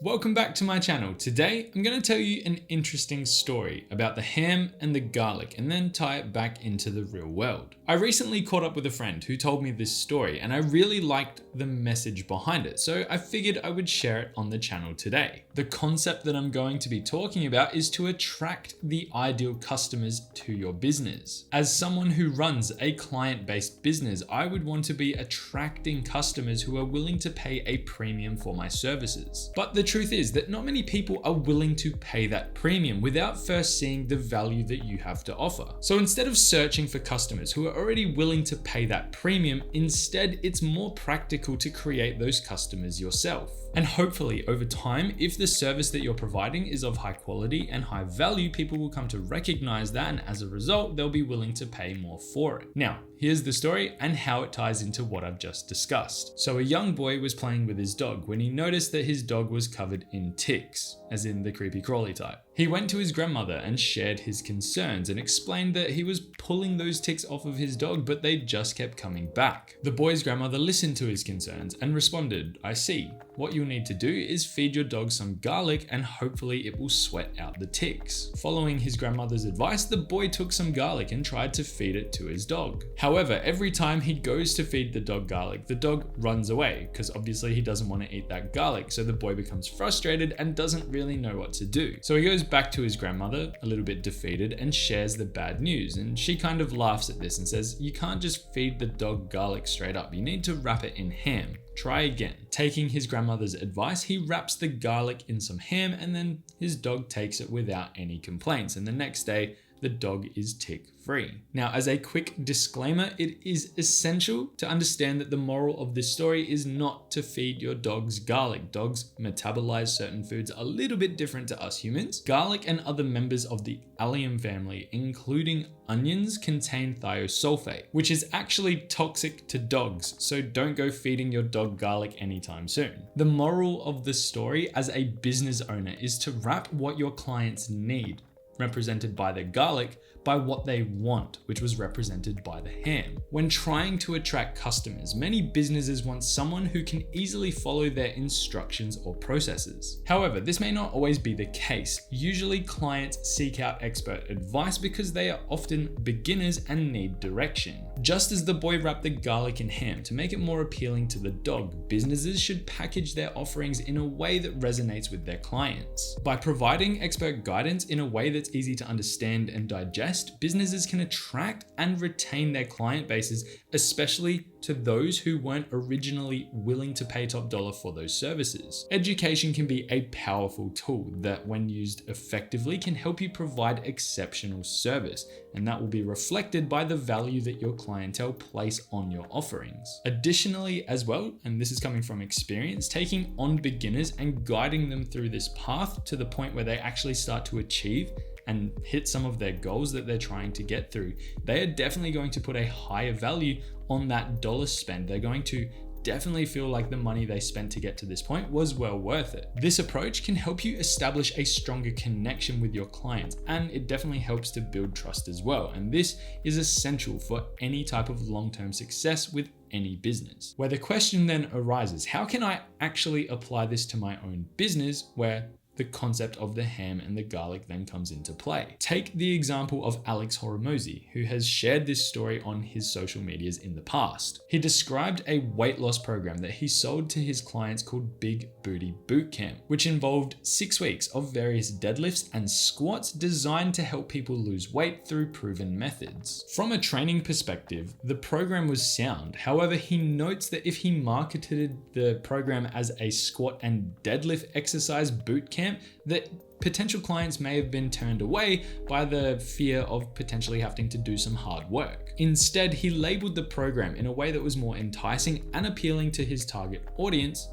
Welcome back to my channel. Today, I'm going to tell you an interesting story about the ham and the garlic and then tie it back into the real world. I recently caught up with a friend who told me this story and I really liked the message behind it, so I figured I would share it on the channel today. The concept that I'm going to be talking about is to attract the ideal customers to your business. As someone who runs a client-based business, I would want to be attracting customers who are willing to pay a premium for my services. But the truth is that not many people are willing to pay that premium without first seeing the value that you have to offer. So instead of searching for customers who are already willing to pay that premium, instead it's more practical to create those customers yourself. And hopefully over time, if the service that you're providing is of high quality and high value, people will come to recognize that, and as a result, they'll be willing to pay more for it. Now, here's the story and how it ties into what I've just discussed. So a young boy was playing with his dog when he noticed that his dog was covered in ticks, as in the creepy crawly type. He went to his grandmother and shared his concerns and explained that he was pulling those ticks off of his dog, but they just kept coming back. The boy's grandmother listened to his concerns and responded, "I see. What you'll need to do is feed your dog some garlic and hopefully it will sweat out the ticks." Following his grandmother's advice, the boy took some garlic and tried to feed it to his dog. However, every time he goes to feed the dog garlic, the dog runs away because obviously he doesn't want to eat that garlic. So the boy becomes frustrated and doesn't really know what to do. So he goes back to his grandmother, a little bit defeated, and shares the bad news. And she kind of laughs at this and says, "You can't just feed the dog garlic straight up. You need to wrap it in ham. Try again." Taking his grandmother's advice, he wraps the garlic in some ham and then his dog takes it without any complaints. And the next day, the dog is tick-free. Now, as a quick disclaimer, it is essential to understand that the moral of this story is not to feed your dogs garlic. Dogs metabolize certain foods a little bit different to us humans. Garlic and other members of the allium family, including onions, contain thiosulfate, which is actually toxic to dogs, so don't go feeding your dog garlic anytime soon. The moral of the story as a business owner is to wrap what your clients need, represented by the garlic, by what they want, which was represented by the ham. When trying to attract customers, many businesses want someone who can easily follow their instructions or processes. However, this may not always be the case. Usually clients seek out expert advice because they are often beginners and need direction. Just as the boy wrapped the garlic in ham to make it more appealing to the dog, businesses should package their offerings in a way that resonates with their clients. By providing expert guidance in a way that's easy to understand and digest, businesses can attract and retain their client bases, especially to those who weren't originally willing to pay top dollar for those services. Education can be a powerful tool that, when used effectively, can help you provide exceptional service, and that will be reflected by the value that your clientele place on your offerings. Additionally, as well, and this is coming from experience, taking on beginners and guiding them through this path to the point where they actually start to achieve and hit some of their goals that they're trying to get through, they are definitely going to put a higher value on that dollar spend. They're going to definitely feel like the money they spent to get to this point was well worth it. This approach can help you establish a stronger connection with your clients, and it definitely helps to build trust as well. And this is essential for any type of long-term success with any business. Where the question then arises, how can I actually apply this to my own business, where the concept of the ham and the garlic then comes into play? Take the example of Alex Horomozy, who has shared this story on his social medias in the past. He described a weight loss program that he sold to his clients called Big Booty Boot Camp, which involved 6 weeks of various deadlifts and squats designed to help people lose weight through proven methods. From a training perspective, the program was sound. However, he notes that if he marketed the program as a squat and deadlift exercise boot camp, that potential clients may have been turned away by the fear of potentially having to do some hard work. Instead, he labeled the program in a way that was more enticing and appealing to his target audience,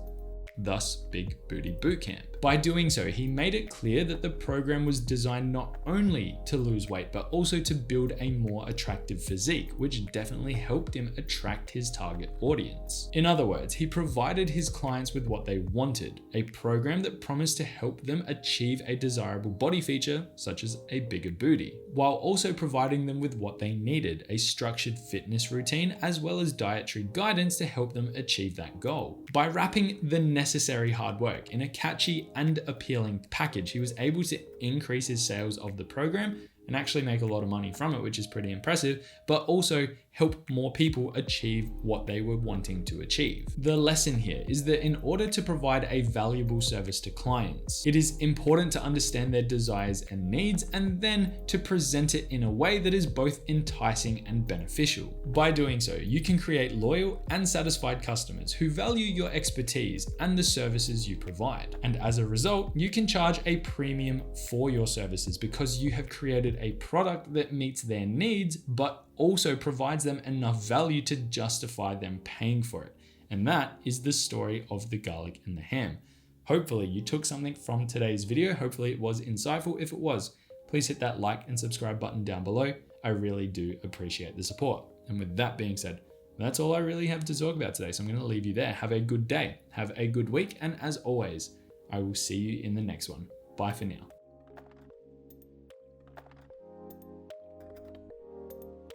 thus Big Booty Bootcamp. By doing so, he made it clear that the program was designed not only to lose weight, but also to build a more attractive physique, which definitely helped him attract his target audience. In other words, he provided his clients with what they wanted, a program that promised to help them achieve a desirable body feature, such as a bigger booty, while also providing them with what they needed, a structured fitness routine, as well as dietary guidance to help them achieve that goal. By wrapping the necessary hard work in a catchy and appealing package, he was able to increase his sales of the program and actually make a lot of money from it, which is pretty impressive, but also help more people achieve what they were wanting to achieve. The lesson here is that in order to provide a valuable service to clients, it is important to understand their desires and needs and then to present it in a way that is both enticing and beneficial. By doing so, you can create loyal and satisfied customers who value your expertise and the services you provide. And as a result, you can charge a premium for your services because you have created a product that meets their needs, but also provides them enough value to justify them paying for it. And that is the story of the garlic and the ham. Hopefully you took something from today's video. Hopefully it was insightful. If it was, please hit that like and subscribe button down below. I really do appreciate the support. And with that being said, that's all I really have to talk about today. So I'm going to leave you there. Have a good day. Have a good week. And as always, I will see you in the next one. Bye for now.